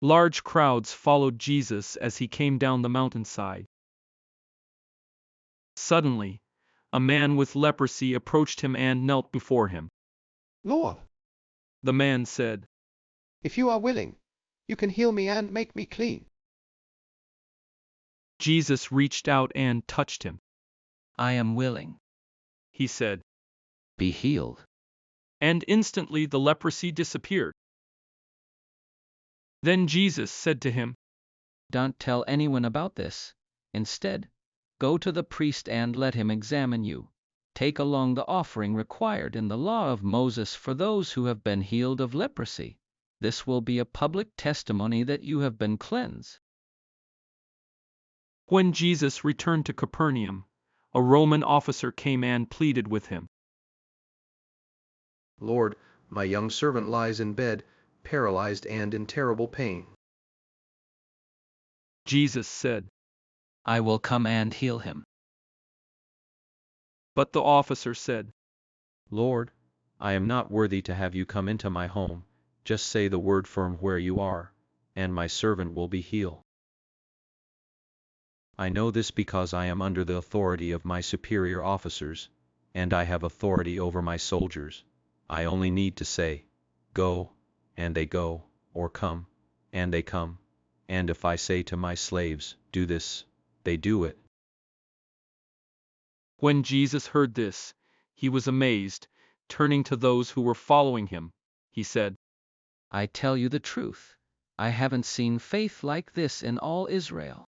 Large crowds followed Jesus as he came down the mountainside. Suddenly, a man with leprosy approached him and knelt before him. Lord, The man said, if you are willing, you can heal me and make me clean. Jesus reached out and touched him. I am willing. He said, Be healed. and instantly the leprosy disappeared. Then Jesus said to him, Don't tell anyone about this. Instead, go to the priest and let him examine you. Take along the offering required in the law of Moses for those who have been healed of leprosy. This will be a public testimony that you have been cleansed. When Jesus returned to Capernaum, a Roman officer came and pleaded with him. Lord, my young servant lies in bed, paralyzed and in terrible pain. Jesus said, I will come and heal him. but the officer said, Lord, I am not worthy to have you come into my home. Just say the word from where you are, and my servant will be healed. I know this because I am under the authority of my superior officers, and I have authority over my soldiers. I only need to say, Go, and they go, or Come, and they come. And if I say to my slaves, Do this, they do it. When Jesus heard this, he was amazed. Turning to those who were following him, he said, I tell you the truth. I haven't seen faith like this in all Israel.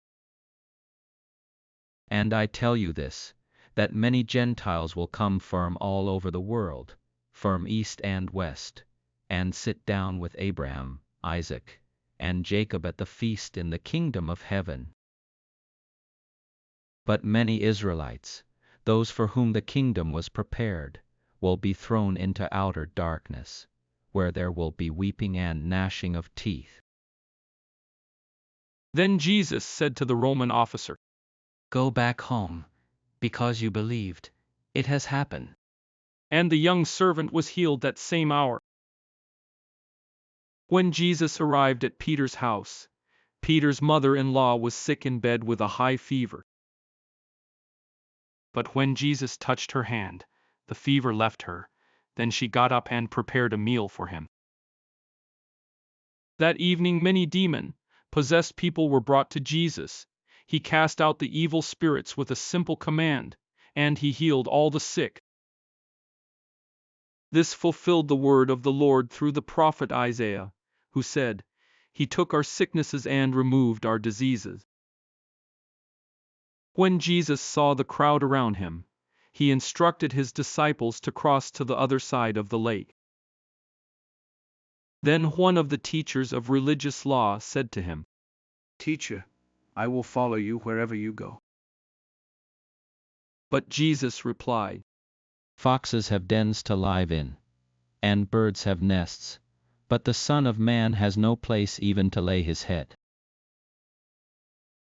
And I tell you this, that many Gentiles will come from all over the world, from east and west, and sit down with Abraham, Isaac, and Jacob at the feast in the kingdom of heaven. But many Israelites, those for whom the kingdom was prepared, will be thrown into outer darkness, where there will be weeping and gnashing of teeth. Then Jesus said to the Roman officer, Go back home, because you believed. It has happened. and the young servant was healed that same hour. When Jesus arrived at Peter's house, Peter's mother-in-law was sick in bed with a high fever. But when Jesus touched her hand, the fever left her. Then she got up and prepared a meal for him. That evening many demon-possessed people were brought to Jesus. He cast out the evil spirits with a simple command, and he healed all the sick. This fulfilled the word of the Lord through the prophet Isaiah, who said, He took our sicknesses and removed our diseases. When Jesus saw the crowd around him, he instructed his disciples to cross to the other side of the lake. Then one of the teachers of religious law said to him, Teacher, I will follow you wherever you go. But Jesus replied, Foxes have dens to live in, and birds have nests, but the Son of Man has no place even to lay his head.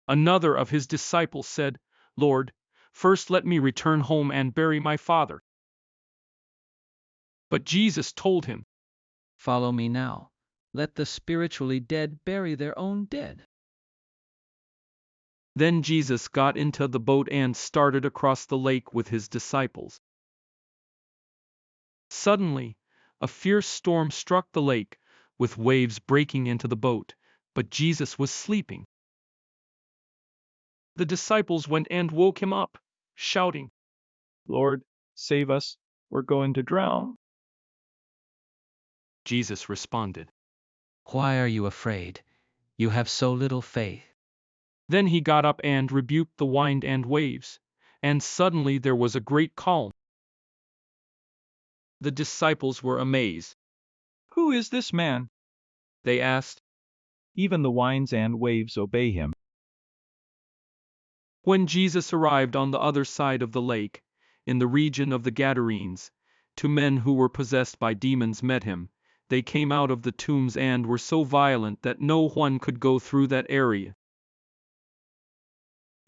Another of his disciples said, Lord, first let me return home and bury my father. But Jesus told him, Follow me now. Let the spiritually dead bury their own dead. Then Jesus got into the boat and started across the lake with his disciples. Suddenly, a fierce storm struck the lake, with waves breaking into the boat, but Jesus was sleeping. The disciples went and woke him up, shouting, Lord, save us, we're going to drown. Jesus responded. Why are you afraid? You have so little faith. Then he got up and rebuked the wind and waves, and suddenly there was a great calm. The disciples were amazed. Who is this man? They asked. Even the winds and waves obey him. When Jesus arrived on the other side of the lake, in the region of the Gadarenes, 2 men who were possessed by demons met him. They came out of the tombs and were so violent that no one could go through that area.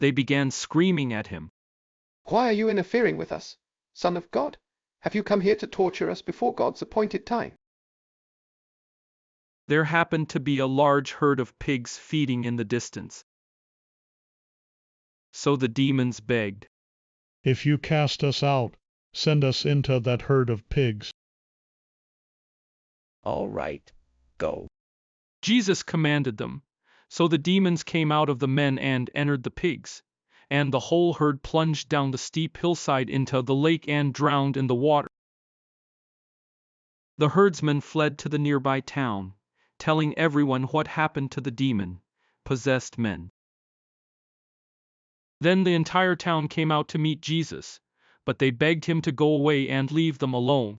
They began screaming at him. Why are you interfering with us, Son of God? Have you come here to torture us before God's appointed time? There happened to be a large herd of pigs feeding in the distance. So the demons begged, If you cast us out, send us into that herd of pigs. All right, go. Jesus commanded them. So the demons came out of the men and entered the pigs, and the whole herd plunged down the steep hillside into the lake and drowned in the water. The herdsmen fled to the nearby town, telling everyone what happened to the demon-possessed men. Then the entire town came out to meet Jesus, but they begged him to go away and leave them alone.